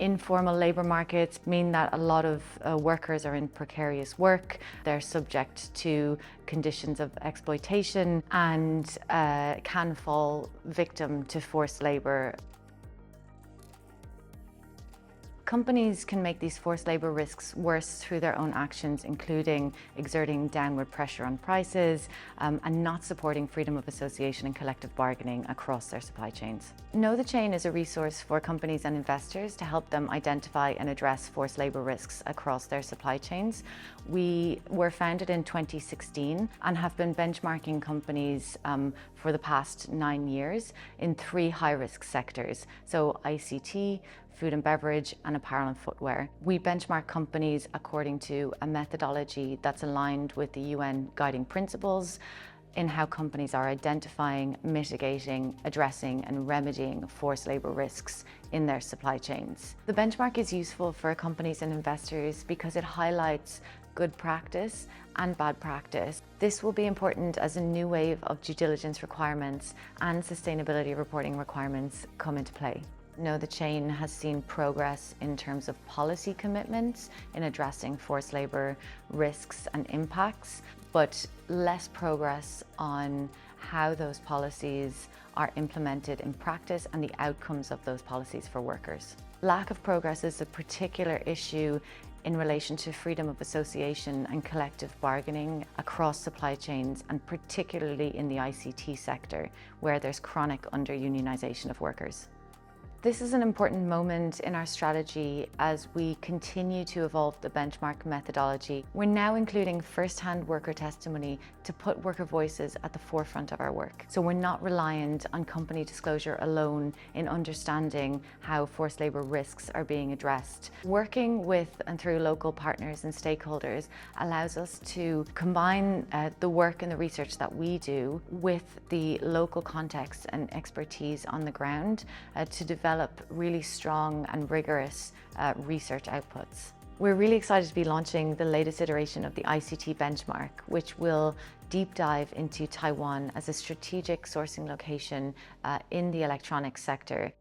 Informal labour markets mean that a lot of workers are in precarious work. They're subject to conditions of exploitation and can fall victim to forced labour. Companies can make these forced labour risks worse through their own actions, including exerting downward pressure on prices and not supporting freedom of association and collective bargaining across their supply chains. KnowTheChain is a resource for companies and investors to help them identify and address forced labour risks across their supply chains. We were founded in 2016 and have been benchmarking companies for the past 9 years in 3 high-risk sectors, so ICT, food and beverage, and apparel and footwear. We benchmark companies according to a methodology that's aligned with the UN guiding principles in how companies are identifying, mitigating, addressing and remedying forced labour risks in their supply chains. The benchmark is useful for companies and investors because it highlights good practice and bad practice. This will be important as a new wave of due diligence requirements and sustainability reporting requirements come into play. KnowTheChain has seen progress in terms of policy commitments in addressing forced labour risks and impacts, but less progress on how those policies are implemented in practice and the outcomes of those policies for workers. Lack of progress is a particular issue in relation to freedom of association and collective bargaining across supply chains, and particularly in the ICT sector, where there's chronic under-unionisation of workers. This is an important moment in our strategy as we continue to evolve the benchmark methodology. We're now including first-hand worker testimony to put worker voices at the forefront of our work. So we're not reliant on company disclosure alone in understanding how forced labour risks are being addressed. Working with and through local partners and stakeholders allows us to combine the work and the research that we do with the local context and expertise on the ground to develop really strong and rigorous research outputs. We're really excited to be launching the latest iteration of the ICT benchmark, which will deep dive into Taiwan as a strategic sourcing location in the electronics sector.